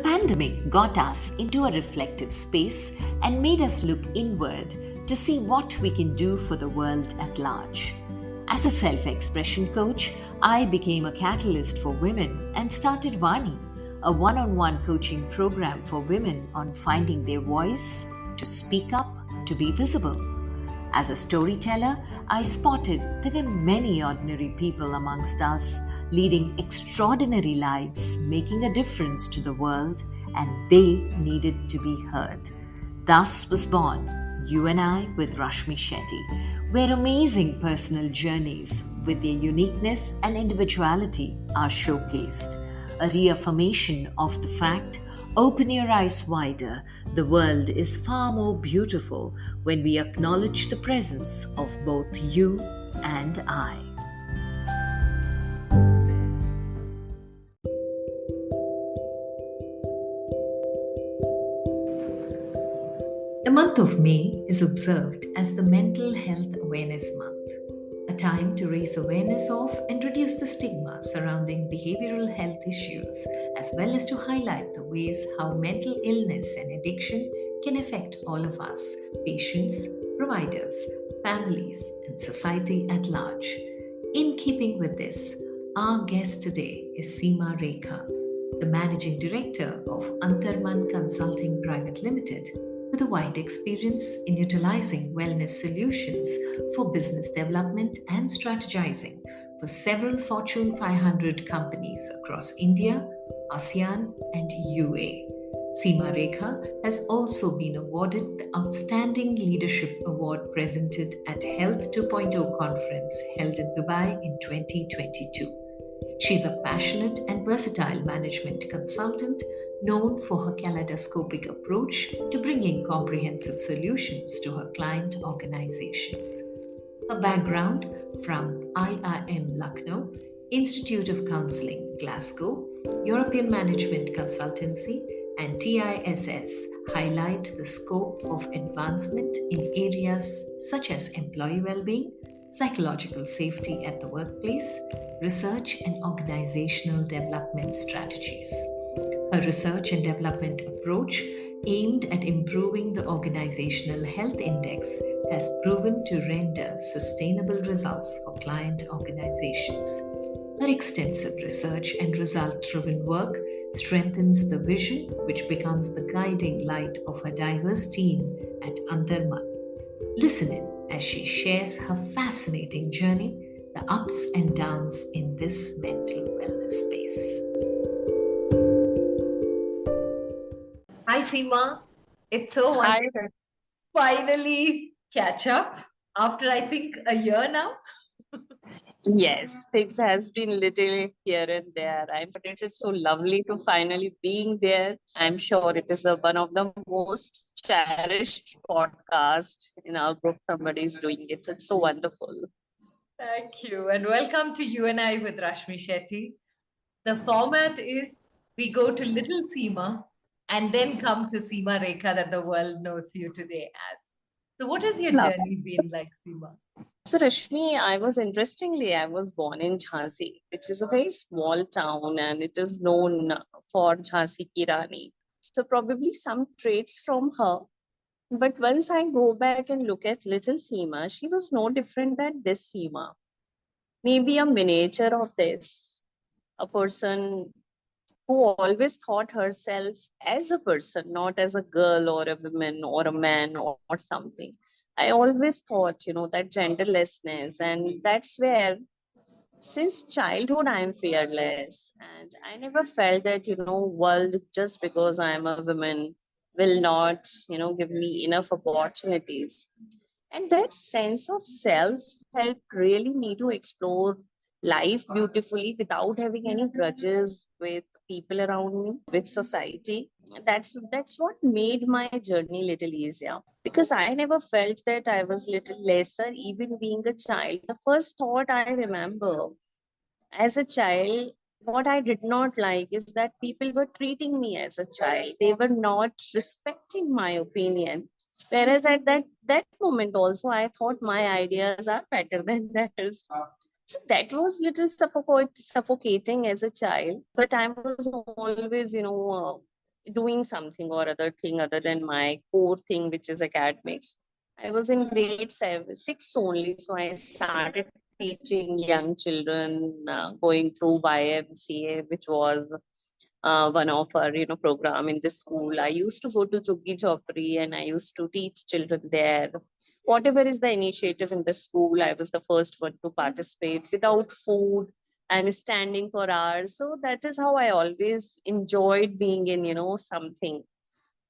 pandemic got us into a reflective space and made us look inward to see what we can do for the world at large. As a self-expression coach, I became a catalyst for women and started Vani, a one-on-one coaching program for women on finding their voice, to speak up, to be visible. As a storyteller, I spotted there were many ordinary people amongst us leading extraordinary lives, making a difference to the world, and they needed to be heard. Thus was born You and I with Rashmi Shetty, where amazing personal journeys with their uniqueness and individuality are showcased, a reaffirmation of the fact, open your eyes wider, the world is far more beautiful when we acknowledge the presence of both you and I. The month of May is observed as the Mental Health Awareness Month, a time to raise awareness of and reduce the stigma surrounding behavioral health issues, as well as to highlight the ways how mental illness and addiction can affect all of us, patients, providers, families, and society at large. In keeping with this, our guest today is Seema Rekha, the Managing Director of Antarmanh Consulting Private Limited, with a wide experience in utilizing wellness solutions for business development and strategizing for several Fortune 500 companies across India, ASEAN, and UAE. Seema Rekha has also been awarded the Outstanding Leadership Award presented at Health 2.0 conference held in Dubai in 2022. She's a passionate and versatile management consultant known for her kaleidoscopic approach to bringing comprehensive solutions to her client organizations. Her background from IIM Lucknow, Institute of Counseling, Glasgow, European Management Consultancy, and TISS highlight the scope of advancement in areas such as employee well-being, psychological safety at the workplace, research and organizational development strategies. Her research and development approach, aimed at improving the Organizational Health Index, has proven to render sustainable results for client organizations. Her extensive research and result-driven work strengthens the vision which becomes the guiding light of her diverse team at Antarmanh. Listen in as she shares her fascinating journey, the ups and downs in this mental wellness space. Hi Seema, it's so Hi. wonderful to finally catch up after I think a year now. Yes, things has been little here and there. It is so lovely to finally being there. I'm sure it is one of the most cherished podcast in our group. Somebody is doing it. It's so wonderful. Thank you, and welcome to You and I with Rashmi Shetty. The format is we go to Little Seema and then come to Seema Rekha that the world knows you today as. So, what has your Love. journey been like, Seema? So Rashmi, I was born in Jhansi, which is a very small town and it is known for Jhansi Ki Rani. So probably some traits from her. But once I go back and look at little Seema, she was no different than this Seema. Maybe a miniature of this, a person who always thought herself as a person, not as a girl or a woman or a man or something. I always thought, that genderlessness, and that's where since childhood I'm fearless, and I never felt that, world just because I'm a woman will not, give me enough opportunities. And that sense of self helped really me to explore life beautifully without having any grudges with people around me, with society. That's what made my journey little easier. Because I never felt that I was little lesser, even being a child. The first thought I remember as a child, what I did not like is that people were treating me as a child. They were not respecting my opinion. Whereas at that moment also, I thought my ideas are better than theirs. So that was little suffocating as a child. But I was always, doing something or other thing other than my core thing, which is academics. I was in grade 6 only, so I started teaching young children, going through YMCA, which was one of our program in the school. I used to go to Chuggi Chopri and I used to teach children there. Whatever is the initiative in the school, I was the first one to participate without food and standing for hours. So that is how I always enjoyed being in something,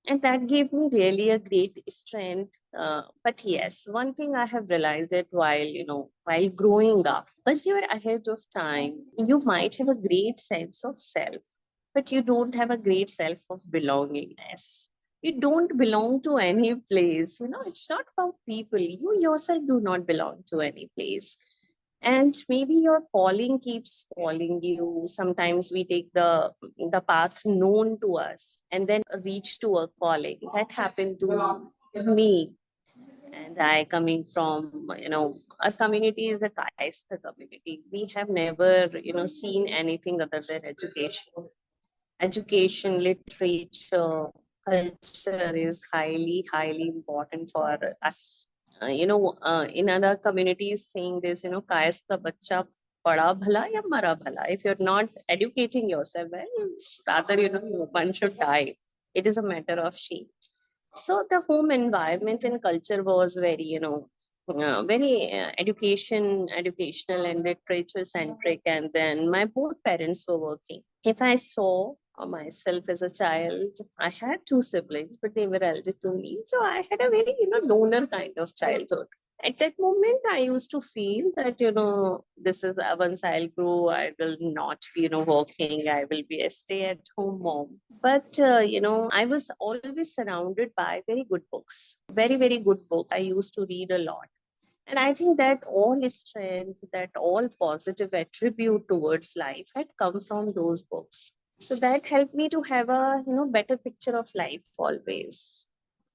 and that gave me really a great strength. But yes, one thing I have realized that while growing up, once you're ahead of time, you might have a great sense of self, but you don't have a great self of belongingness. You don't belong to any place. It's not about people. You yourself do not belong to any place. And maybe your calling keeps calling you. Sometimes we take the path known to us and then reach to a calling. That happened to me. And I coming from, our community is a Kayastha community. We have never, seen anything other than education. Education, literature, culture is highly, highly important for us. In other communities saying this, kayas ka bacha pada bhala ya mara bhala. If you're not educating yourself, well, rather, one should die. It is a matter of shame. So the home environment and culture was very, very educational and literature centric. And then my both parents were working. If I saw myself as a child, I had two siblings, but they were elder to me. So I had a very, loner kind of childhood. At that moment, I used to feel that, this is once I'll grow, I will not be, working, I will be a stay at home mom. But, I was always surrounded by very good books, very, very good books. I used to read a lot. And I think that all strength, that all positive attribute towards life had come from those books. So that helped me to have a better picture of life always.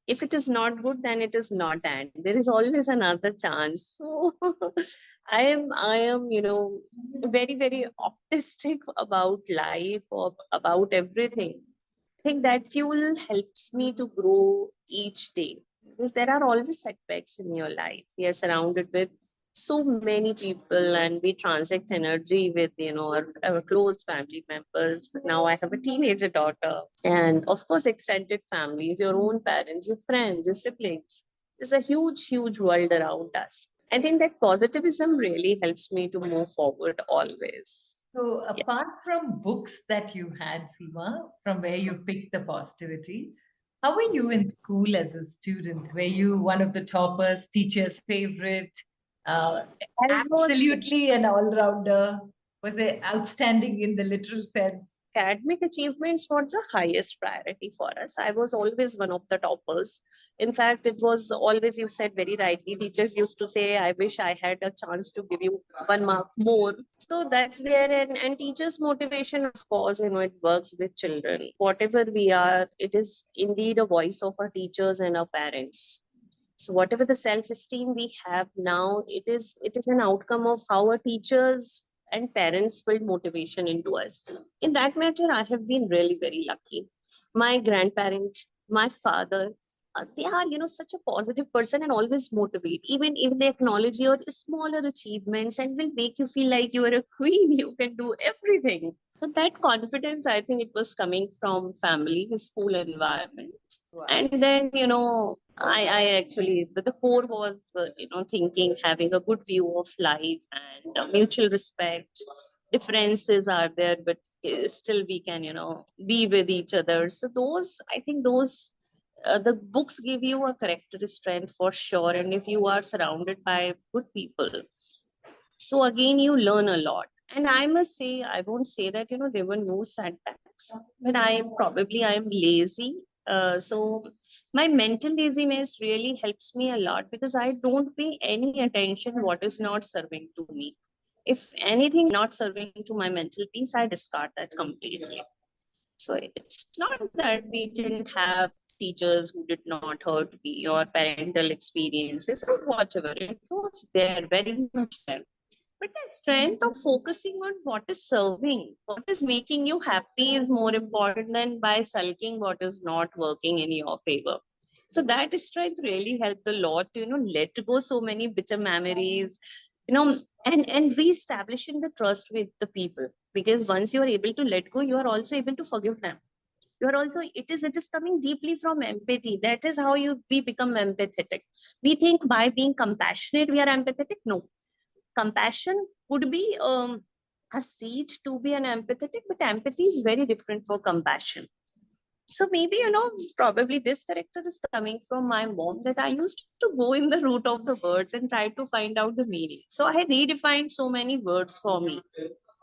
If it is not good, then it is not, and there is always another chance. So I am very, very optimistic about life, or about everything. I think that fuel helps me to grow each day, because there are always setbacks in your life. We are surrounded with so many people and we transact energy with our close family members. Now I have a teenager daughter, and of course extended families, your own parents, your friends, your siblings. There's a huge, huge world around us. I think that positivism really helps me to move forward always. So, Yeah. apart from books that you had, Seema, from where you picked the positivity, how were you in school as a student? Were you one of the toppers, teacher's favorite, uh, I was absolutely an all-rounder? Was it outstanding in the literal sense? Academic achievements were the highest priority for us. I was always one of the toppers. In fact, it was always, you said very rightly, teachers used to say, I wish I had a chance to give you 1 mark more. So that's there. And teachers' motivation, of course, it works with children. Whatever we are, it is indeed a voice of our teachers and our parents. So whatever the self-esteem we have now, it is an outcome of how our teachers and parents build motivation into us. In that matter, I have been really very lucky. My grandparent, my father, they are such a positive person and always motivate. Even if they acknowledge your smaller achievements and will make you feel like you are a queen, you can do everything. So that confidence, I think it was coming from family, school environment. Wow. And then I actually the core was thinking, having a good view of life, and mutual respect. Differences are there, but still we can be with each other. So those, I think those, the books give you a character strength for sure. And if you are surrounded by good people, so again you learn a lot. And I must say, I won't say that there were no setbacks, but I am lazy. So my mental laziness really helps me a lot, because I don't pay any attention what is not serving to me. If anything not serving to my mental peace, I discard that completely. So it's not that we didn't have teachers who did not hurt me, or parental experiences or whatever. It was there, very much there. But the strength of focusing on what is serving, what is making you happy is more important than by sulking what is not working in your favor. So that strength really helped a lot to, let go so many bitter memories, and reestablishing the trust with the people. Because once you are able to let go, you are also able to forgive them. You are also, it is coming deeply from empathy. That is how we become empathetic. We think by being compassionate, we are empathetic. No, compassion could be a seed to be an empathetic, but empathy is very different for compassion. So maybe, probably this character is coming from my mom, that I used to go in the root of the words and try to find out the meaning. So I redefined so many words for me.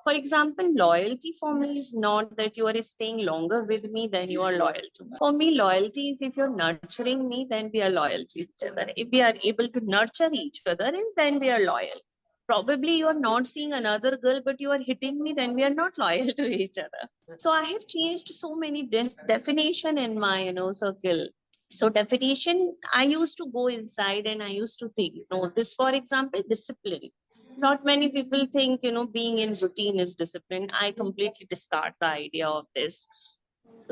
For example, loyalty for me is not that you are staying longer with me, then you are loyal to me. For me, loyalty is if you're nurturing me, then we are loyal to each other. If we are able to nurture each other, then we are loyal. Probably you are not seeing another girl, but you are hitting me, then we are not loyal to each other. So I have changed so many definition in my, circle. So definition, I used to go inside and I used to think, this, for example, discipline. Not many people think, being in routine is discipline. I completely discard the idea of this.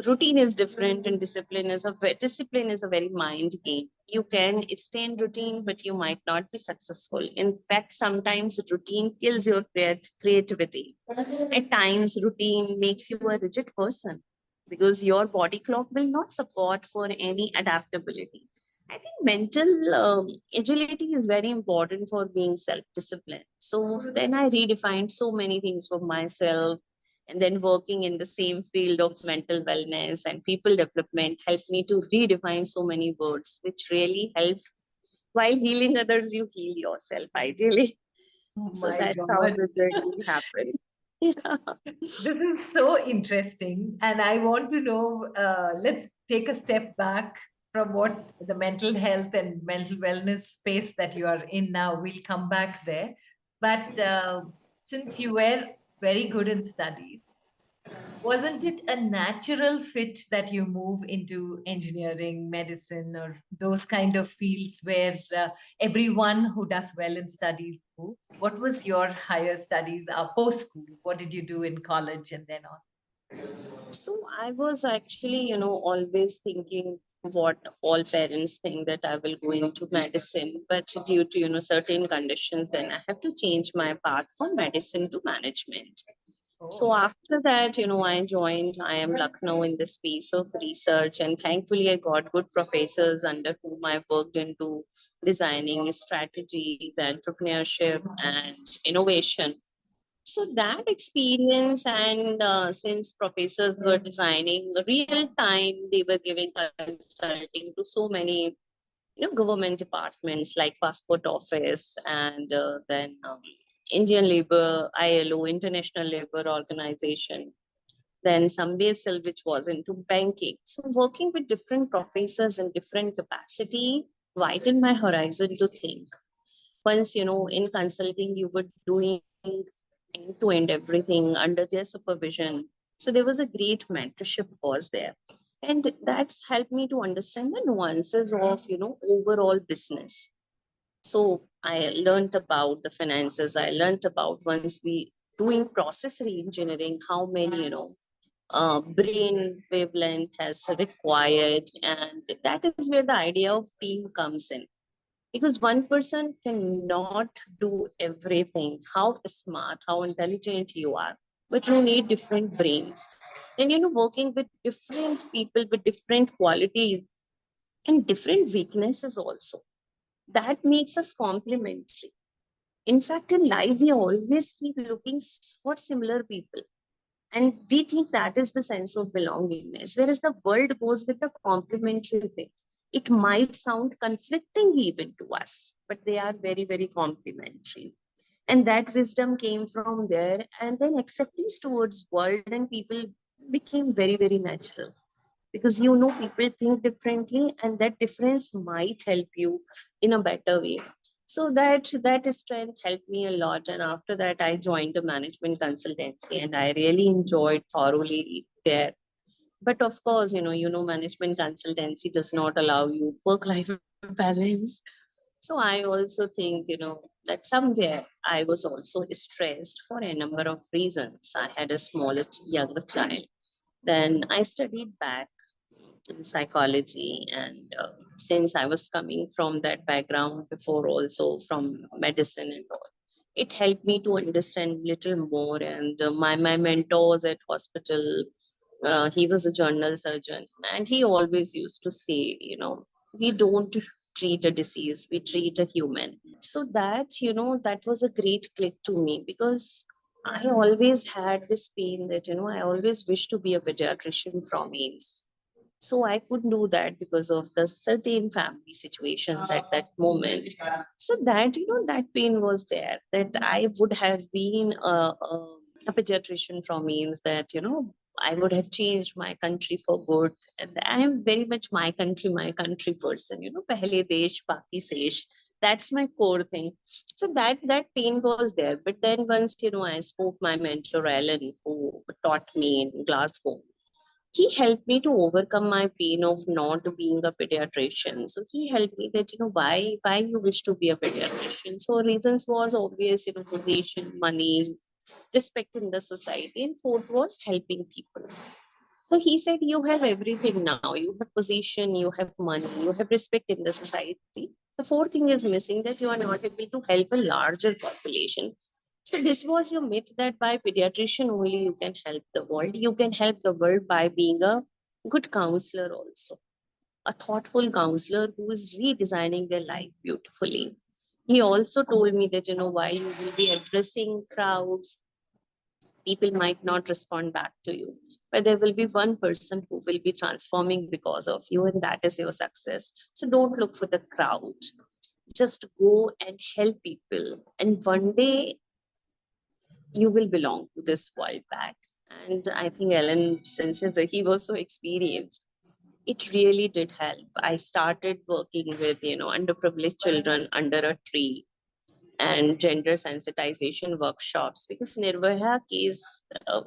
Routine is different and discipline is a very mind game. You can stay in routine, but you might not be successful. In fact, sometimes routine kills your creativity. At times routine makes you a rigid person, because your body clock will not support for any adaptability. I think mental agility is very important for being self-disciplined. So then I redefined so many things for myself, and then working in the same field of mental wellness and people development helped me to redefine so many words, which really helped. While healing others, you heal yourself ideally. Oh So my that's how God. the journey happened. Yeah. This is so interesting. And I want to know, let's take a step back from what the mental health and mental wellness space that you are in now. We'll come back there. But since you were very good in studies, wasn't it a natural fit that you move into engineering, medicine, or those kind of fields where everyone who does well in studies moves? What was your higher studies, post school? What did you do in college and then on? So I was actually, always thinking what all parents think, that I will go into medicine, but due to, certain conditions, then I have to change my path from medicine to management. So Oh, after that, I joined IIM Lucknow in the space of research, and thankfully I got good professors under whom I worked into designing strategies, entrepreneurship, and innovation. So that experience, and since professors were designing real time, they were giving consulting to so many, government departments like passport office, and then Indian Labor, ILO, International Labor Organization, then some BSL, which was into banking. So working with different professors in different capacity widened my horizon to think. Once, in consulting, you were doing end to end everything under their supervision. So there was a great mentorship was there. And that's helped me to understand the nuances of, overall business. So I learned about the finances. I learned about, once we doing process re-engineering, how many, brain wavelength has required. And that is where the idea of team comes in, because one person cannot do everything. How smart, how intelligent you are, but you need different brains. And, working with different people with different qualities and different weaknesses also, that makes us complementary. In fact, in life, we always keep looking for similar people, and we think that is the sense of belongingness, whereas the world goes with the complementary thing. It might sound conflicting even to us, but they are very, very complementary. And that wisdom came from there, and then acceptance towards world and people became very, very natural, because people think differently, and that difference might help you in a better way. So that strength helped me a lot, and after that I joined a management consultancy, and I really enjoyed thoroughly there. But of course, management consultancy does not allow you work life balance. So I also think, that somewhere I was also stressed for a number of reasons. I had a smaller, younger child. Then I studied back in psychology, and since I was coming from that background before, also from medicine and all, it helped me to understand little more. And my mentors at hospital, he was a general surgeon, and he always used to say, we don't treat a disease, we treat a human. So that, that was a great click to me, because I always had this pain that, I always wished to be a pediatrician from AIMS. So I couldn't do that because of the certain family situations at that moment. So that, that pain was there, that I would have been a pediatrician from means that, I would have changed my country for good. And I am very much my country person, pehle desh, baki sesh. That's my core thing. So that pain was there. But then once, I spoke my mentor, Ellen, who taught me in Glasgow, he helped me to overcome my pain of not being a pediatrician. So he helped me that, why you wish to be a pediatrician. So reasons was obvious, position, money, respect in the society, and fourth was helping people. So he said, you have everything now. You have position, you have money, you have respect in the society. The fourth thing is missing, that you are not able to help a larger population. So this was your myth that by pediatrician only you can help the world. You can help the world by being a good counselor also, a thoughtful counselor who is redesigning their life beautifully. He also told me that, while you will be addressing crowds, people might not respond back to you, but there will be one person who will be transforming because of you, and that is your success. So don't look for the crowd, just go and help people, and one day you will belong to this world back. And I think Ellen, since he was so experienced, it really did help. I started working with, underprivileged children under a tree, and gender sensitization workshops, because Nirvaya case,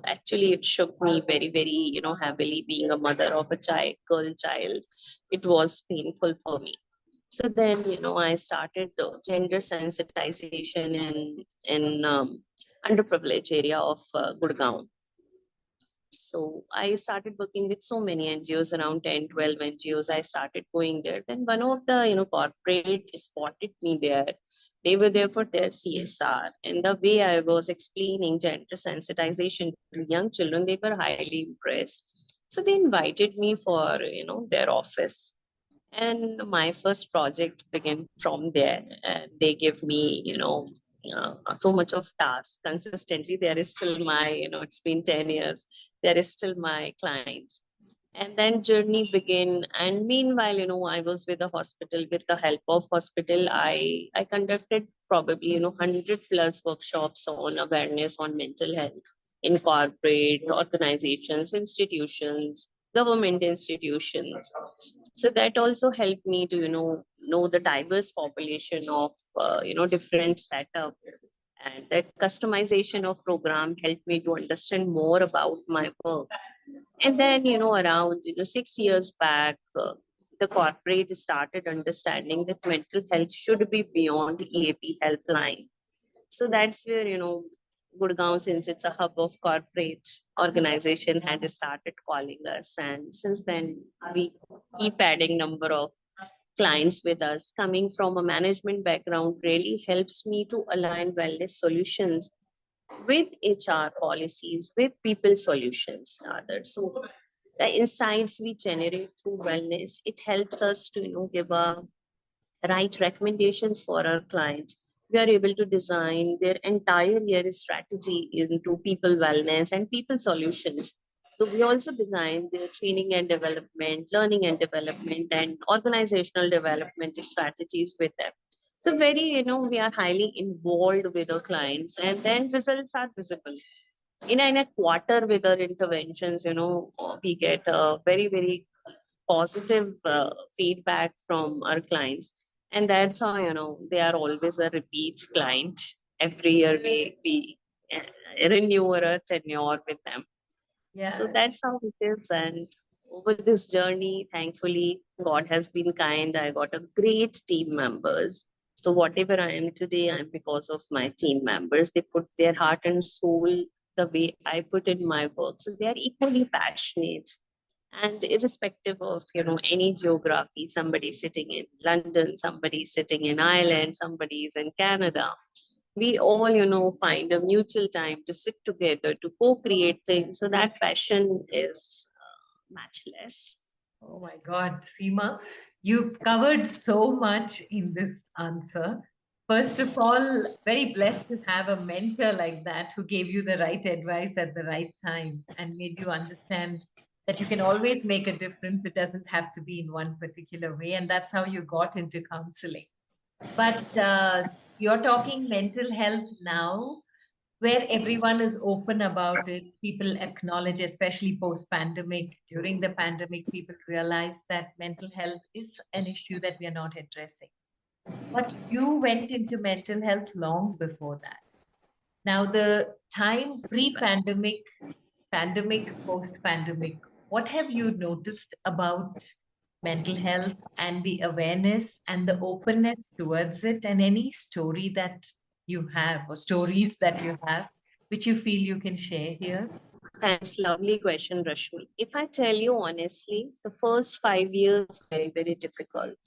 actually it shook me very, very, heavily. Being a mother of a child, girl child, it was painful for me. So then, I started gender sensitization in underprivileged area of Gurgaon. So I started working with so many NGOs, around 10, 12 NGOs. I started going there. Then one of the, corporate spotted me there. They were there for their CSR. And the way I was explaining gender sensitization to young children, they were highly impressed. So they invited me for, their office. And my first project began from there. And they gave me, so much of tasks consistently. There is still my, it's been 10 years. There is still my clients. And then journey began. And meanwhile, I was with the hospital. With the help of hospital, I conducted probably, 100 plus workshops on awareness on mental health in corporate organizations, institutions, government institutions. So that also helped me to, know the diverse population of, different setup. And that customization of program helped me to understand more about my work. And then, around, 6 years back, the corporate started understanding that mental health should be beyond EAP helpline. So that's where, Gurgaon, since it's a hub of corporate organization, had started calling us. And since then, we keep adding number of clients with us. Coming from a management background really helps me to align wellness solutions with HR policies, with people solutions rather. So the insights we generate through wellness, it helps us to, give a right recommendations for our clients. We are able to design their entire year strategy into people wellness and people solutions. So we also design their training and development, learning and development, and organizational development strategies with them. So very, we are highly involved with our clients, and then results are visible. In a quarter with our interventions, we get a very, very positive feedback from our clients. And that's how, they are always a repeat client. Every year we renew our tenure with them. So Yeah. that's how it is. And over this journey, thankfully, God has been kind. I got a great team members. So whatever I am today, I'm because of my team members. They put their heart and soul the way I put in my work. So they are equally passionate. And irrespective of any geography, somebody sitting in London, somebody sitting in Ireland, somebody is in Canada, we all find a mutual time to sit together to co-create things. So that passion is matchless. Oh my God, Seema, you've covered so much in this answer. First of all, very blessed to have a mentor like that who gave you the right advice at the right time and made you understand that you can always make a difference. It doesn't have to be in one particular way. And that's how you got into counseling. But you're talking mental health now, where everyone is open about it. People acknowledge, especially post pandemic, during the pandemic, people realize that mental health is an issue that we are not addressing. But you went into mental health long before that. Now, the time pre pandemic, pandemic, post pandemic, what have you noticed about mental health and the awareness and the openness towards it, and any story that you have or stories that you have which you feel you can share here? Thanks, lovely question, Rashmi. If I tell you honestly, the first 5 years were very, very difficult.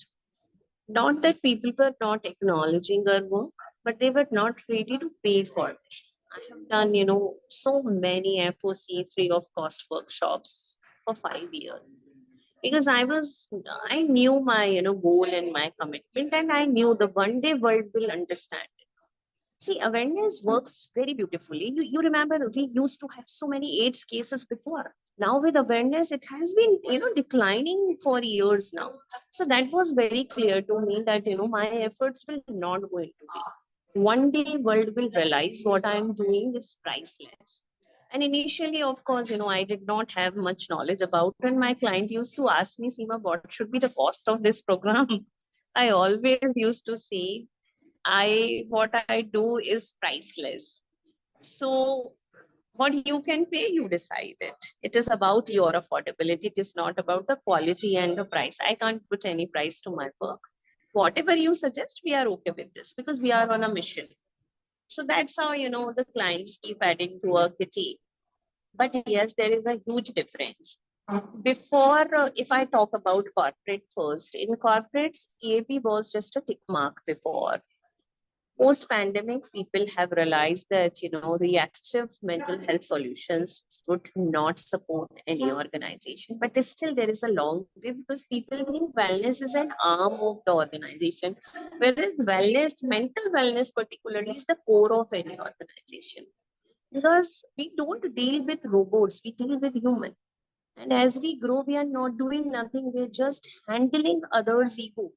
Not that people were not acknowledging our work, but they were not ready to pay for it. I have done, so many FOC free of cost workshops for 5 years because I knew my, goal and my commitment, and I knew the one day world will understand. See, awareness works very beautifully. You remember we used to have so many AIDS cases before. Now with awareness, it has been, declining for years now. So that was very clear to me that, my efforts will not going to be. One day world will realize what I am doing is priceless. And initially, of course, I did not have much knowledge about it. And my client used to ask me, Seema, what should be the cost of this program? I always used to say what I do is priceless. So what you can pay, you decide it. It is about your affordability. It is not about the quality and the price. I can't put any price to my work. Whatever you suggest, we are okay with this because we are on a mission. So that's how the clients keep adding to our kitty. But yes, there is a huge difference. Before, if I talk about corporate first, in corporates, EAP was just a tick mark before. Post pandemic, people have realized that reactive mental health solutions would not support any organization, but still there is a long way because people think wellness is an arm of the organization, whereas mental wellness particularly, is the core of any organization, because we don't deal with robots, we deal with human. And as we grow, we are not doing nothing, we're just handling others ego.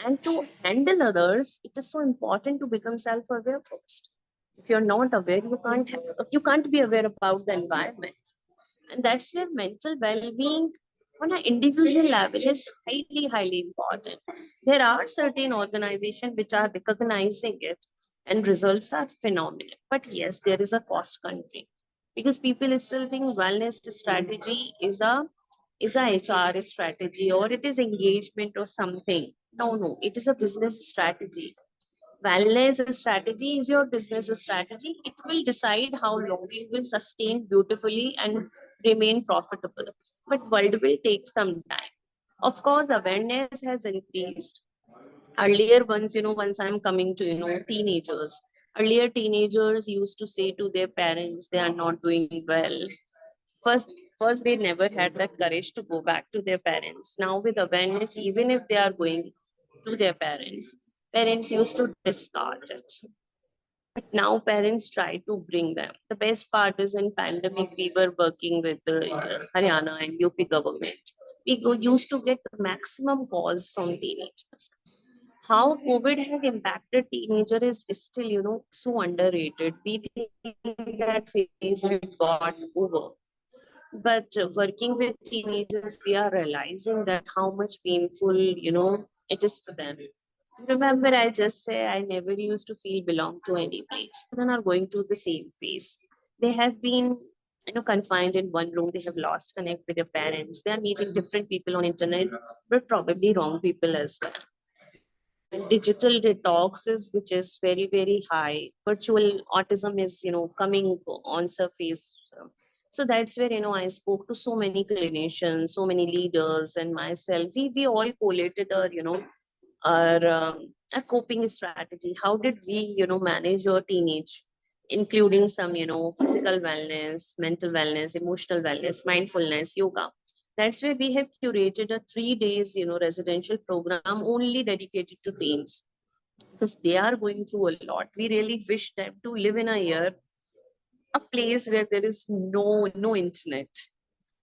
And to handle others, it is so important to become self-aware first. If you're not aware, you can't be aware about the environment. And that's where mental well-being on an individual level is highly, highly important. There are certain organizations which are recognizing it, and results are phenomenal. But yes, there is a cost country because people still think wellness strategy is a HR strategy, or it is engagement or something. No, no, it is a business strategy. Wellness strategy is your business strategy. It will decide how long you will sustain beautifully and remain profitable. But world will take some time. Of course, awareness has increased. Earlier, once I'm coming to, teenagers. Earlier, teenagers used to say to their parents, they are not doing well. First, first they never had that courage to go back to their parents. Now with awareness, even if they are going to their parents used to discard it. But now parents try to bring them. The best part is in pandemic, we were working with the Haryana and UP government. Used to get maximum calls from teenagers. How COVID had impacted teenager is still, so underrated. We think that phase had got over, but working with teenagers, we are realizing that how much painful, it is for them. Remember, I just say I never used to feel belong to any place. Children are going through the same phase. They have been, confined in one room. They have lost connect with their parents. They are meeting different people on internet, but probably wrong people as well. digital detoxes, which is very very high. Virtual autism is coming on surface. So that's where I spoke to so many clinicians, so many leaders, and myself. We all collated our coping strategy. How did we manage your teenage, including some physical wellness, mental wellness, emotional wellness, mindfulness, yoga. That's where we have curated a 3 days residential program only dedicated to teens, because they are going through a lot. We really wish them to live in a year, a place where there is no internet.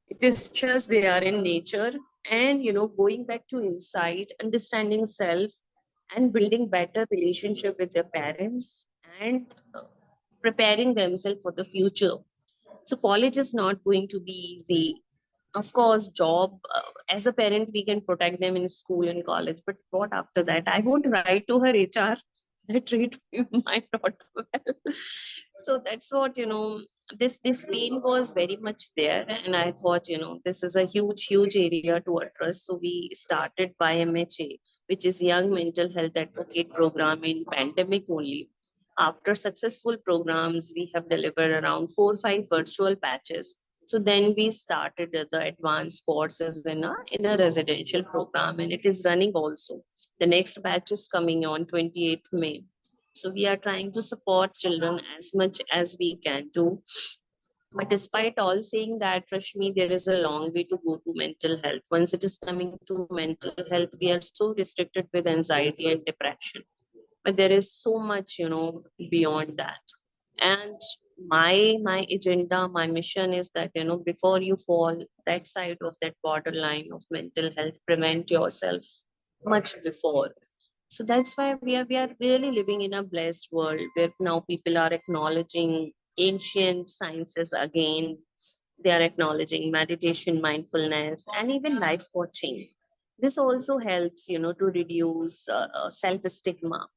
It is just they are in nature, and going back to inside, understanding self, and building better relationship with their parents, and preparing themselves for the future. So college is not going to be easy. Of course, job, as a parent, we can protect them in school and college, but what after that? I won't write to her HR that treat my daughter well. So that's what this pain was very much there, and I thought this is a huge area to address. So we started by MHA, which is Young Mental Health Advocate Program, in pandemic only. After successful programs, we have delivered around 4 or 5 virtual batches. So then we started the advanced courses in a residential program, and it is running also. The next batch is coming on 28th May. So we are trying to support children as much as we can do. But despite all saying that, Rashmi, there is a long way to go to mental health. Once it is coming to mental health, we are so restricted with anxiety and depression. But there is so much beyond that. And my agenda, my mission is that before you fall that side of that borderline of mental health, prevent yourself much before. So that's why we are really living in a blessed world where now people are acknowledging ancient sciences again. They are acknowledging meditation, mindfulness, and even life coaching. This also helps to reduce self stigma.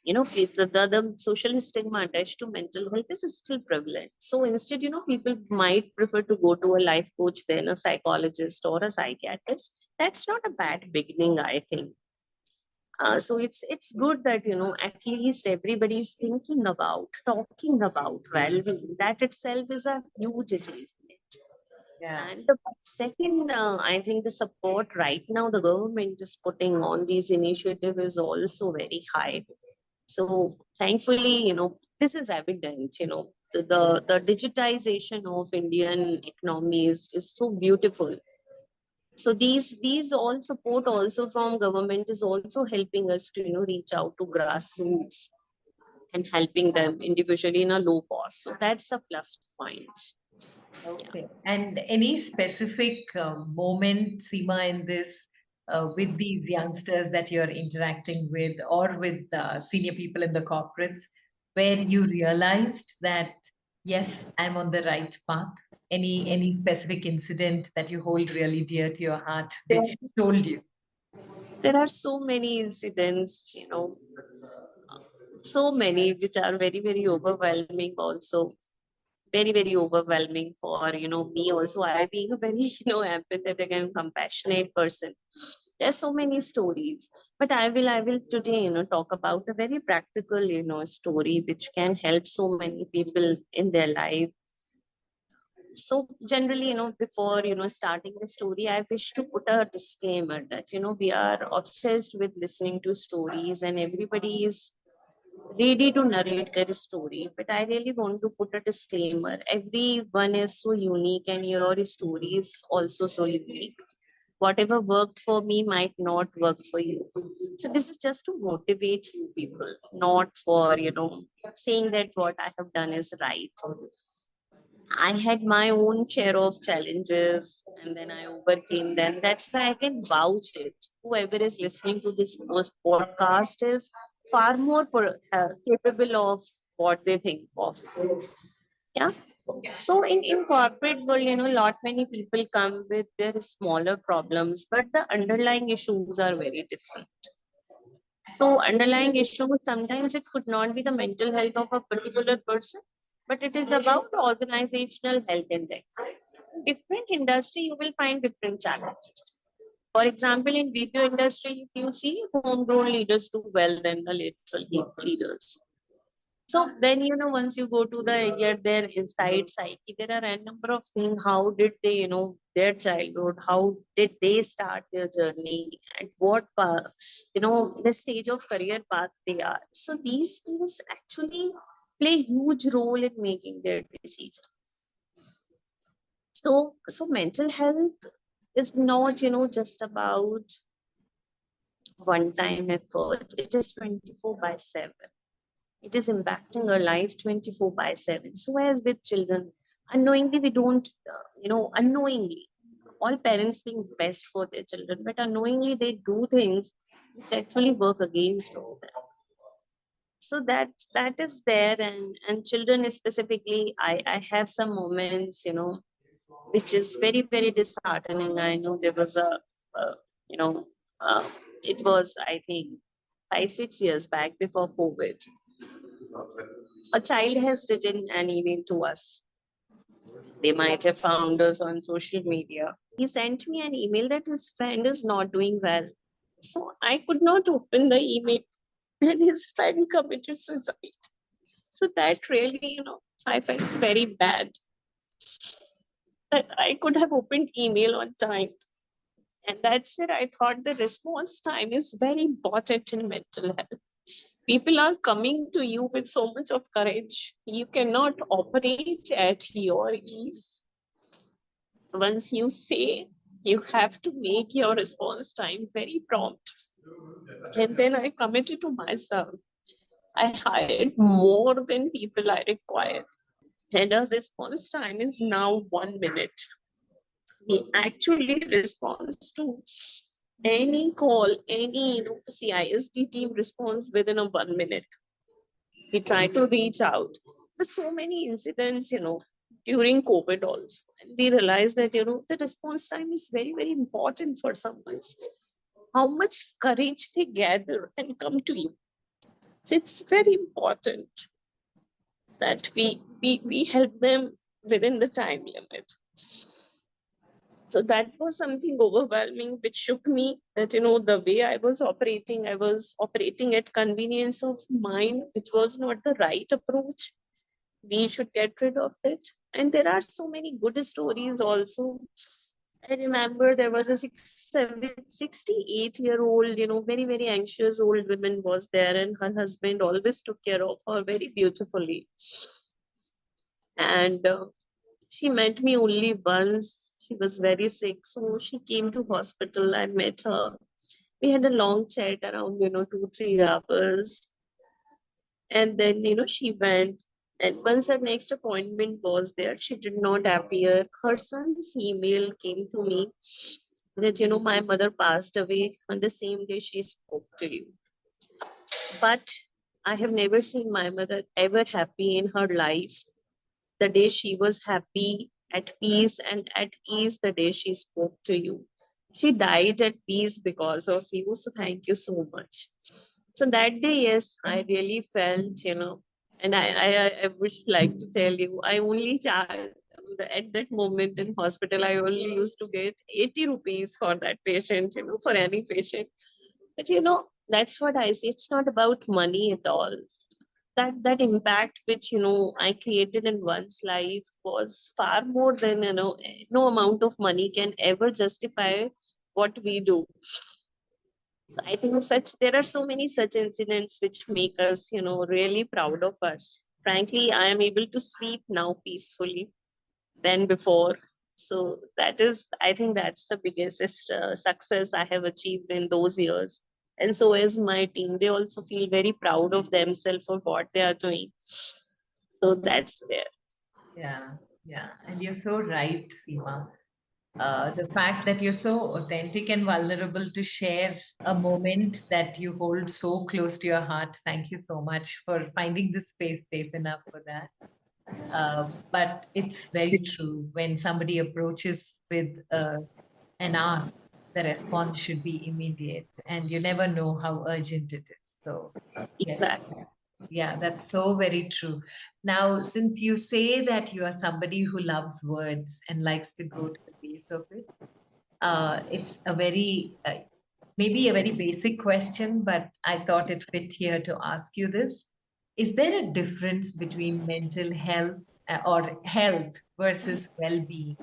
It's the social stigma attached to mental health is still prevalent. So instead, people might prefer to go to a life coach than a psychologist or a psychiatrist. That's not a bad beginning, I think. So it's good that at least everybody is thinking about, talking about well-being. That itself is a huge achievement. Yeah. And the second, I think the support right now the government is putting on these initiative is also very high. So thankfully, this is evident. The digitization of Indian economy is so beautiful. So these all support also from government is also helping us to reach out to grassroots and helping them individually in a low cost. So that's a plus point. Yeah. Okay. And any specific moment, Seema, in this with these youngsters that you're interacting with, or with senior people in the corporates, where you realized that yes, I'm on the right path? Any specific incident that you hold really dear to your heart, There, which told you? there are so many incidents, so many which are very, very overwhelming also. Very, very overwhelming for, me also. I being a very, empathetic and compassionate person. There's so many stories. But I will today, talk about a very practical, story which can help so many people in their life. So generally, before starting the story, I wish to put a disclaimer that we are obsessed with listening to stories, and everybody is ready to narrate their story. But I really want to put a disclaimer: everyone is so unique, and your story is also so unique. Whatever worked for me might not work for you. So this is just to motivate you people, not for saying that what I have done is right. I had my own share of challenges, and then I overcame them. That's why I can vouch it. Whoever is listening to this podcast is far more capable of what they think of. Yeah. So in corporate world, lot many people come with their smaller problems, but the underlying issues are very different. So underlying issues, sometimes it could not be the mental health of a particular person, but it is about organizational health index. Different industry, you will find different challenges. For example, in BPO industry, if you see homegrown leaders do well than the lateral leaders. So then, once you go to their inside psyche, there are a number of things. How did they, their childhood? How did they start their journey? At what path, the stage of career path they are. So these things actually play huge role in making their decisions. So mental health is not, just about one time effort. It is 24 by 7. It is impacting our life 24 by 7. So as with children, unknowingly we don't, unknowingly, all parents think best for their children, but unknowingly they do things which actually work against all them. So that is there, and children specifically, I have some moments, which is very very disheartening. I know there was uh, you know uh, it was, I think, 5 6 years back before COVID. A child has written an email to us. They might have found us on social media. He sent me an email that his friend is not doing well. So I could not open the email, and his friend committed suicide. So that really, I felt very bad that I could have opened email on time. And that's where I thought the response time is very important in mental health. People are coming to you with so much of courage. You cannot operate at your ease. Once you say, you have to make your response time very prompt. And then I committed to myself. I hired more than people I required. And our response time is now 1 minute. He actually responds to any call, any CISD team responds within a 1 minute. He tried to reach out. There's so many incidents, during COVID also. And we realized that, the response time is very, very important for someone. How much courage they gather and come to you. So it's very important that we help them within the time limit. So that was something overwhelming which shook me, that the way I was operating at convenience of mind, which was not the right approach. We should get rid of it. And there are so many good stories also. I remember there was a 68 year old, very, very anxious old woman was there, and her husband always took care of her very beautifully. And she met me only once. She was very sick. So she came to hospital. I met her. We had a long chat around, 2 3 hours. And then, she went. And once her next appointment was there, she did not appear. Her son's email came to me that, my mother passed away on the same day she spoke to you. But I have never seen my mother ever happy in her life. The day she was happy, at peace, and at ease, the day she spoke to you. She died at peace because of you. So thank you so much. So that day, yes, I really felt, and I would like to tell you, I only charged at that moment in hospital, I only used to get 80 rupees for that patient, for any patient. But that's what I say. It's not about money at all. That impact which I created in one's life was far more than, no amount of money can ever justify what we do. So I think there are so many such incidents which make us, really proud of us. Frankly, I am able to sleep now peacefully than before. So I think that's the biggest success I have achieved in those years. And so is my team. They also feel very proud of themselves for what they are doing. So that's there. Yeah, yeah. And you're so right, Seema. The fact that you're so authentic and vulnerable to share a moment that you hold so close to your heart. Thank you so much for finding the space safe enough for that. But it's very true. When somebody approaches with an ask, the response should be immediate, and you never know how urgent it is. So, yes, Exactly. yeah, that's so very true. Now, since you say that you are somebody who loves words and likes to go to the base of it, It's a very maybe a very basic question, but I thought it fit here to ask you this. Is there a difference between mental health or health versus well-being?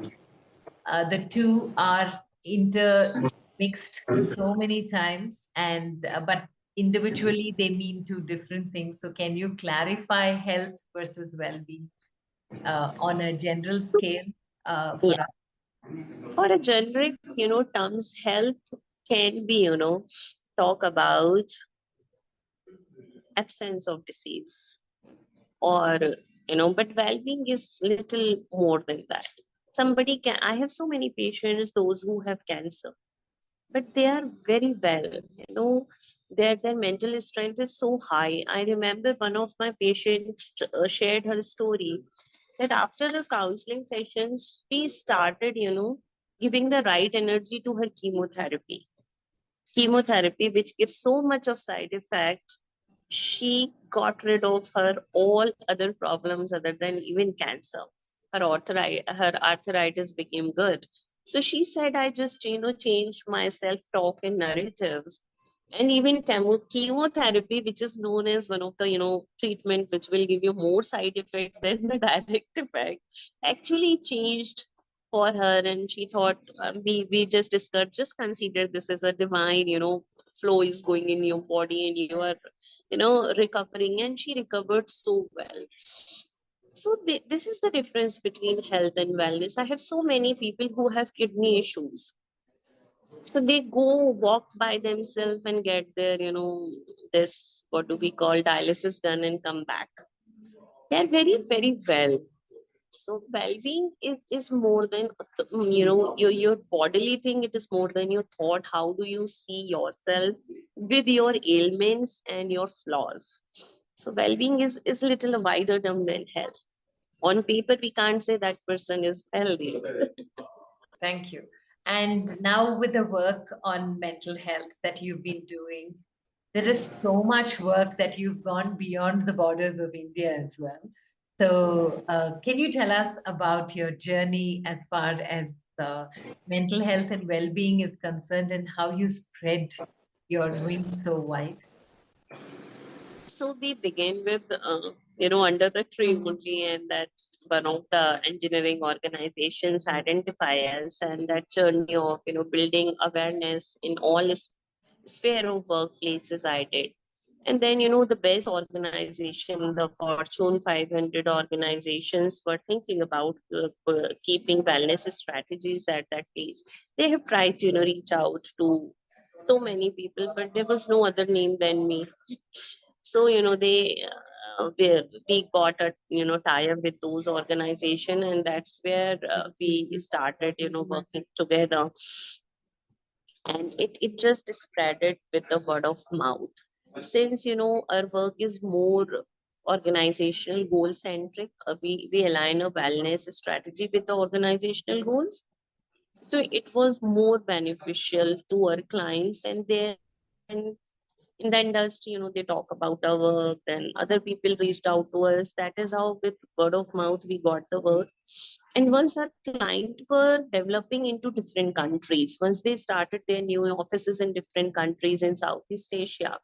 The two are intermixed so many times, and but individually they mean two different things. So, can you clarify health versus well-being on a general So, scale for yeah, us? for a generic, terms, health can be, talk about absence of disease or, but well-being is little more than that. Somebody can, I have so many patients, those who have cancer, but they are very well, their mental strength is so high. I remember one of my patients shared her story that after the counseling sessions, she started, giving the right energy to her chemotherapy, which gives so much of side effect. She got rid of her all other problems other than even cancer. Her arthritis became good. So she said, I just, changed my self-talk and narratives. And even chemotherapy, which is known as one of the, treatment which will give you more side effect than the direct effect, actually changed for her. And she thought, we just discussed, just consider this as a divine, flow is going in your body and you are, recovering. And she recovered so well. So this is the difference between health and wellness. I have so many people who have kidney issues, so they go walk by themselves and get their, this, what do we call, dialysis done and come back. They're very, very well. So well-being is more than, your bodily thing. It is more than your thought. How do you see yourself with your ailments and your flaws? So well-being is little wider term than health. On paper, we can't say that person is healthy. Thank you. And now, with the work on mental health that you've been doing, there is so much work that you've gone beyond the borders of India as well. So, can you tell us about your journey as far as mental health and well-being is concerned, and how you spread your wings so wide? So we begin with, under the tree only, and that one of the engineering organizations identify us, and that journey of, building awareness in all sphere of workplaces I did. And then, the best organization, the Fortune 500 organizations were thinking about keeping wellness strategies at that pace. They have tried to, reach out to so many people, but there was no other name than me. So we got a, tie up with those organization, and that's where we started, working together. And it just spread it with the word of mouth. Since, our work is more organizational goal centric, we align a wellness strategy with the organizational goals. So it was more beneficial to our clients. And then in the industry, they talk about our work, then other people reached out to us. That is how, with word of mouth, we got the work. And once our client were developing into different countries, once they started their new offices in different countries in Southeast Asia,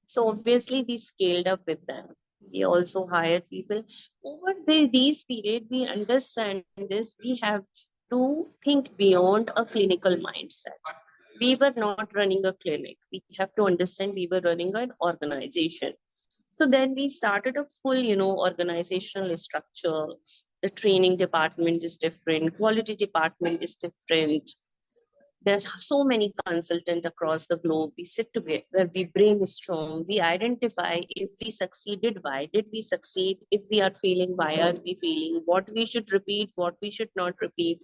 so obviously we scaled up with them. We also hired people. Over these period, we understand this. We have to think beyond a clinical mindset. We were not running a clinic. We have to understand we were running an organization. So then we started a full, organizational structure. The training department is different, quality department is different. There's so many consultants across the globe. We sit together, we brainstorm, we identify if we succeeded, why did we succeed? If we are failing, why are we failing? What we should repeat, what we should not repeat.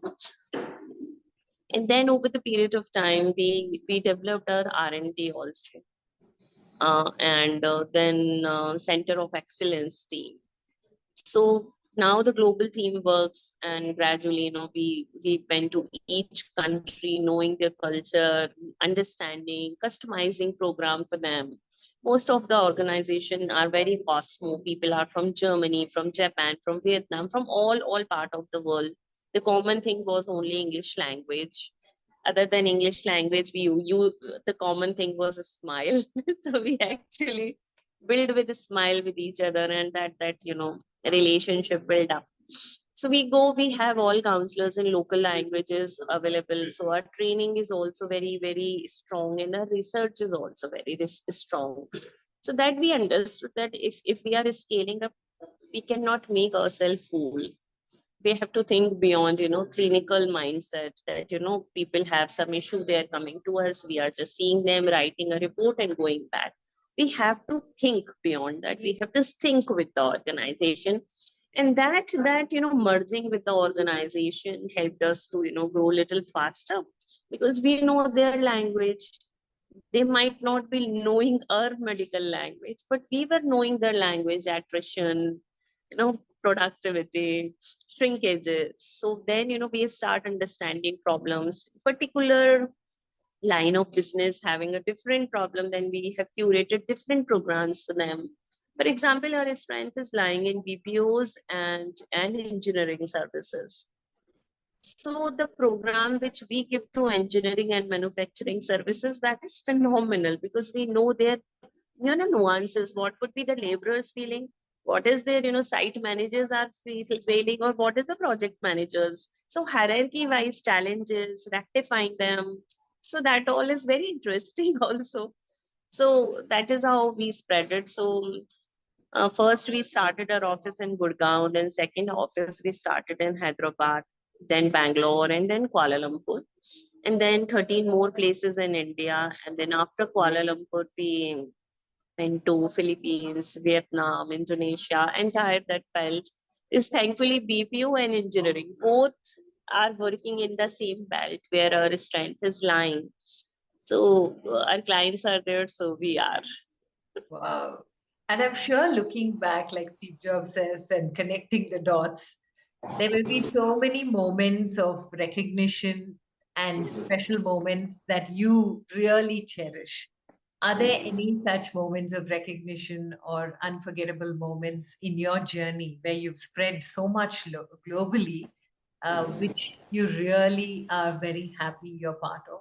And then over the period of time, we developed our R&D also, and then Center of Excellence team. So now the global team works, and gradually, we went to each country, knowing their culture, understanding, customizing program for them. Most of the organization are very cosmo. People are from Germany, from Japan, from Vietnam, from all part of the world. The common thing was only English language. Other than English language, the common thing was a smile. So we actually build with a smile with each other, and that relationship build up. So we have all counselors in local languages available. So our training is also very, very strong, and our research is also very strong. So that we understood that if we are scaling up, we cannot make ourselves fool. We have to think beyond clinical mindset, that people have some issue, they are coming to us, we are just seeing them, writing a report and going back. We have to think beyond that. We have to think with the organization, and that merging with the organization helped us to grow a little faster, because we know their language. They might not be knowing our medical language, but we were knowing their language, attrition, productivity, shrinkages. So then, we start understanding problems. Particular line of business having a different problem, then we have curated different programs for them. For example, our strength is lying in BPOs and engineering services. So the program which we give to engineering and manufacturing services, that is phenomenal, because we know their nuances. What would be the laborers feeling? What is their site managers are feeling, or what is the project managers? So hierarchy wise challenges, rectifying them. So that all is very interesting also. So that is how we spread it. So first, we started our office in Gurgaon, then second office we started in Hyderabad, then Bangalore, and then Kuala Lumpur, and then 13 more places in India. And then after Kuala Lumpur, we went to Philippines, Vietnam, Indonesia. Entire that belt is thankfully BPO and engineering. Both are working in the same belt where our strength is lying. So our clients are there, so we are. Wow. And I'm sure looking back, like Steve Jobs says, and connecting the dots, there will be so many moments of recognition and special moments that you really cherish. Are there any such moments of recognition or unforgettable moments in your journey where you've spread so much globally, which you really are very happy you're part of?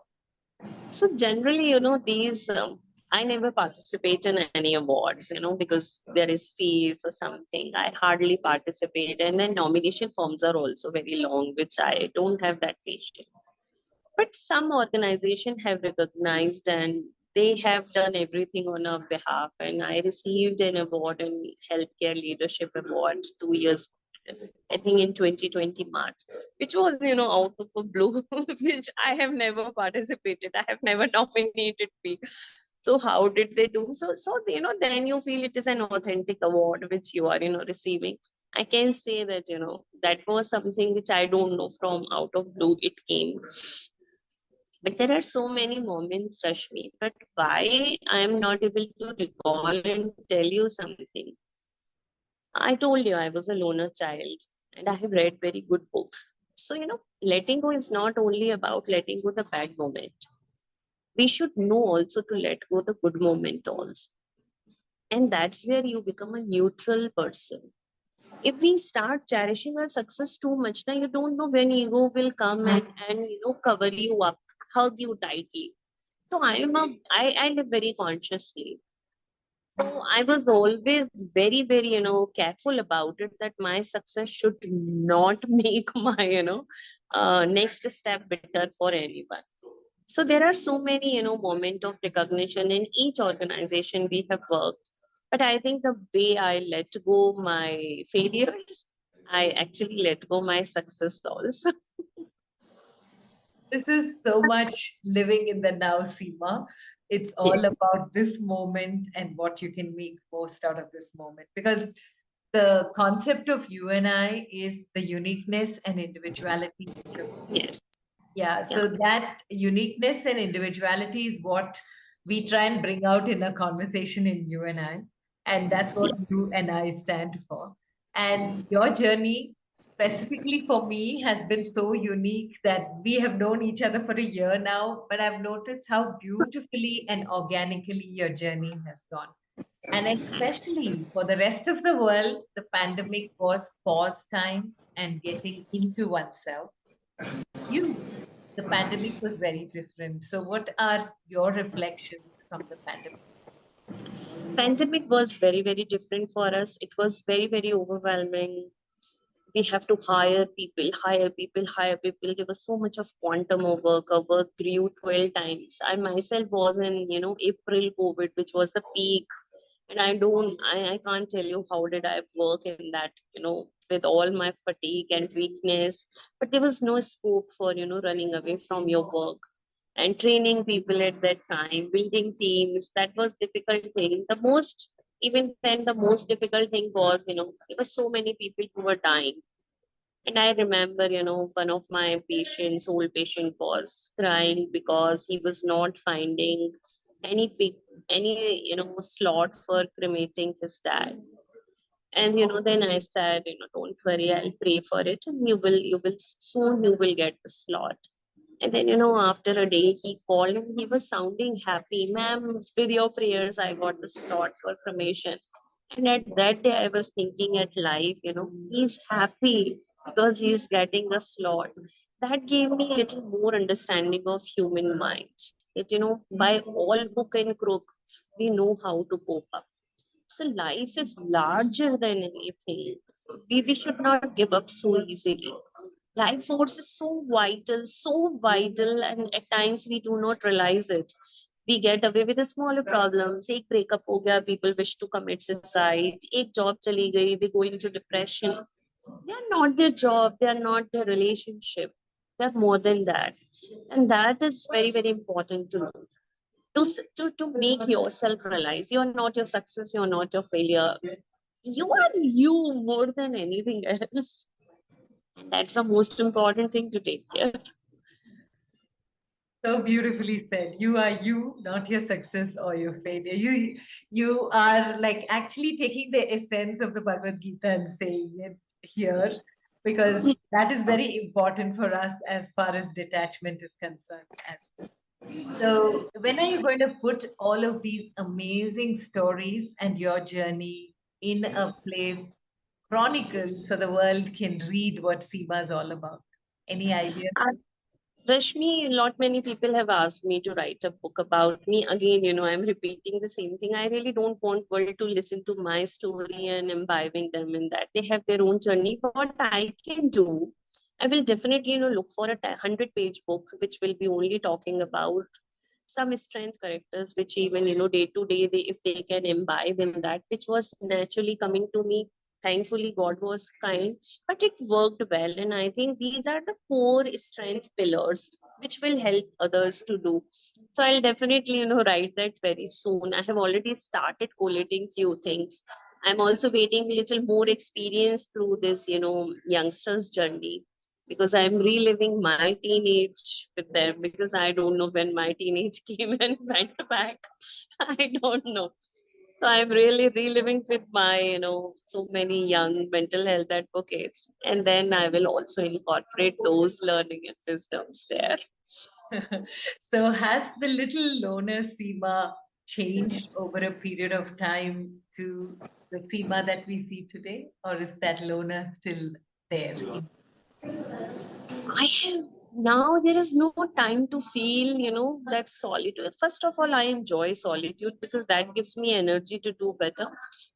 So generally, these I never participate in any awards, because there is fees or something. I hardly participate, and then nomination forms are also very long, which I don't have that patience. But some organization have recognized, and they have done everything on our behalf. And I received an award in Healthcare Leadership Award 2 years, I think in 2020 March, which was out of a blue, which I have never participated. I have never nominated me. So how did they do? So then you feel it is an authentic award which you are receiving. I can say that that was something which I don't know, from out of blue it came. But there are so many moments, Rashmi. But why I am not able to recall and tell you something? I told you I was a loner child, and I have read very good books. So, letting go is not only about letting go the bad moment. We should know also to let go the good moment also. And that's where you become a neutral person. If we start cherishing our success too much, now you don't know when ego will come and cover you up, hug you tightly. So I live very consciously. So I was always very, very, careful about it, that my success should not make my, next step better for anyone. So there are so many, moment of recognition in each organization we have worked. But I think the way I let go my failures, I actually let go my success also. This is so much living in the now, Seema. It's Yes, all about this moment and what you can make most out of this moment. Because the concept of you and I is the uniqueness and individuality each of us. yes, Yeah, yeah, so that uniqueness and individuality is what we try and bring out in a conversation in you and I. And that's what yeah. you and I stand for. And your journey, specifically for me, has been so unique that we have known each other for a year now, but I've noticed how beautifully and organically your journey has gone. And especially for the rest of the world, the pandemic was pause time and getting into oneself. You, the pandemic was very different. So, what are your reflections from the pandemic? Pandemic was very, very different for us. It was very, very overwhelming. We have to hire people, hire people, hire people. There was so much of quantum of work. Our work grew 12 times. I myself was in, April COVID, which was the peak. And I can't tell you how did I work in that, with all my fatigue and weakness. But there was no scope for, running away from your work and training people at that time, building teams. That was difficult thing. Even then, the most difficult thing was, there were so many people who were dying. And I remember, one of my patients, old patient, was crying because he was not finding any big, slot for cremating his dad. And then I said, don't worry, I'll pray for it, and you will get the slot. And then, after a day, he called and he was sounding happy. Ma'am, with your prayers, I got the slot for cremation. And at that day, I was thinking at life, he's happy because he's getting the slot. That gave me a little more understanding of human mind. That, by all hook and crook, we know how to cope up. So life is larger than anything. We should not give up so easily. Life force is so vital, and at times we do not realize it. We get away with the smaller problems. एक breakup हो गया, people wish to commit suicide. एक job चली गई, they go into depression. They are not their job, they are not their relationship. They are more than that, and that is very, very important to know. To make yourself realize you are not your success, you are not your failure. You are you more than anything else. And that's the most important thing to take care. So beautifully said. You are you, not your success or your failure. You are like actually taking the essence of the Bhagavad Gita and saying it here, because that is very important for us as far as detachment is concerned as well. So, when are you going to put all of these amazing stories and your journey in a place chronicled so the world can read what Seema is all about? Any ideas? Uh, Rashmi, a lot many people have asked me to write a book about me. Again, I'm repeating the same thing. I really don't want world to listen to my story and imbibing them in that. They have their own journey. What I can do, I will definitely, look for a 100-page book, which will be only talking about some strength characters, which even, day to day, if they can imbibe in that, which was naturally coming to me. Thankfully, God was kind, but it worked well. And I think these are the core strength pillars which will help others to do. So I'll definitely, write that very soon. I have already started collating few things. I'm also waiting a little more experience through this, youngsters' journey, because I'm reliving my teenage with them, because I don't know when my teenage came and went back. I don't know. So I'm really reliving with my, so many young mental health advocates. And then I will also incorporate those learning and systems there. So, has the little loner Seema changed over a period of time to the Seema that we see today, or is that loner still there? I have now there is no time to feel, that solitude. First of all, I enjoy solitude because that gives me energy to do better.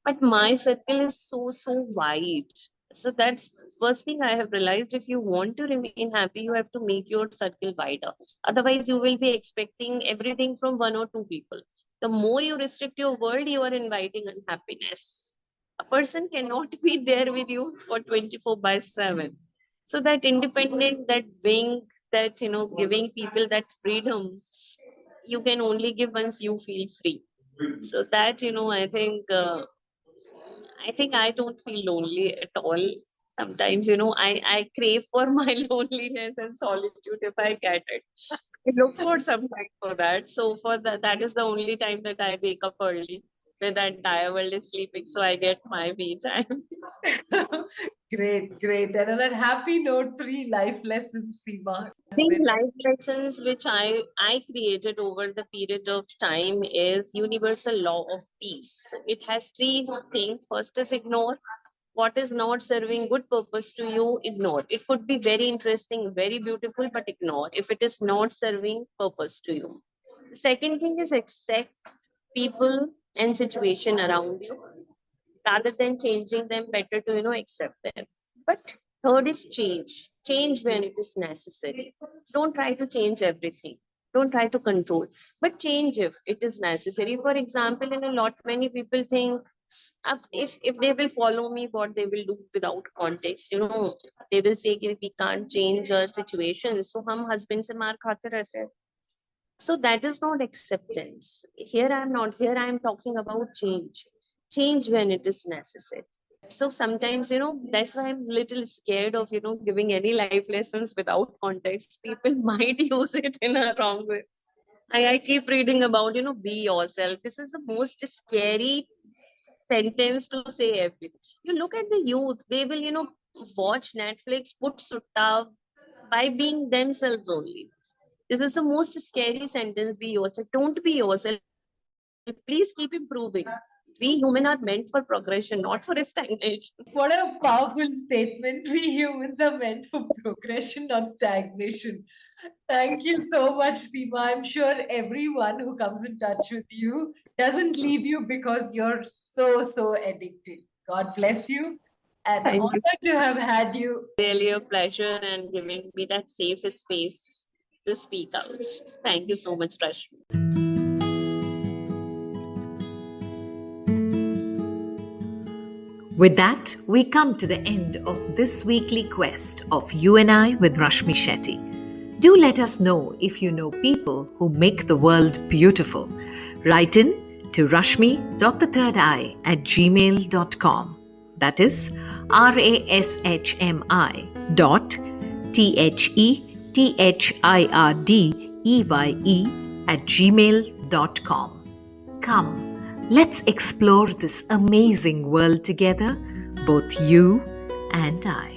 But my circle is so wide. So that's first thing I have realized. If you want to remain happy, you have to make your circle wider. Otherwise, you will be expecting everything from one or two people. The more you restrict your world, you are inviting unhappiness. A person cannot be there with you for 24 by 7. So that independent, that wing, that, giving people that freedom, you can only give once you feel free. So that, I think I don't feel lonely at all. Sometimes, I crave for my loneliness and solitude if I get it. I look for some time for that. So for that is the only time that I wake up early, when the entire world is sleeping. So I get my me time. Great, great. And on that happy note, three life lessons, Seema, has These been. life lessons which I created over the period of time is universal law of peace. So it has three things. First is ignore. What is not serving good purpose to you, ignore. It could be very interesting, very beautiful, but ignore if it is not serving purpose to you. The second thing is accept people and situation around you rather than changing them. Better to accept them. But third is change when it is necessary. Don't try to change everything, don't try to control, but change if it is necessary. For example, in a lot many people think, if they will follow me, what they will do without context, they will say कि we can't change our situation, so हम husband से मार खाते रहते हैं. So that is not acceptance. Here I am talking about change when it is necessary. So sometimes, that's why I'm little scared of, giving any life lessons without context. People might use it in a wrong way. I keep reading about, be yourself. This is the most scary sentence to say everything. You look at the youth, they will, watch Netflix, put sutta by being themselves only. This is the most scary sentence. Be yourself. Don't be yourself. Please keep improving. We human are meant for progression, not for stagnation. What a powerful statement. We humans are meant for progression, not stagnation. Thank you so much, Seema. I'm sure everyone who comes in touch with you doesn't leave you because you're so addicted. God bless you. An Thank you. honor to have had you. Really a pleasure and giving me that safe space to speak out. Thank you so much, Rashmi. With that, we come to the end of this weekly quest of You and I with Rashmi Shetty. Do let us know if you know people who make the world beautiful. Write in to rashmi.thethirdeye@gmail.com. That is rashmi.thhirdeye@gmail.com. Come, let's explore this amazing world together, both you and I.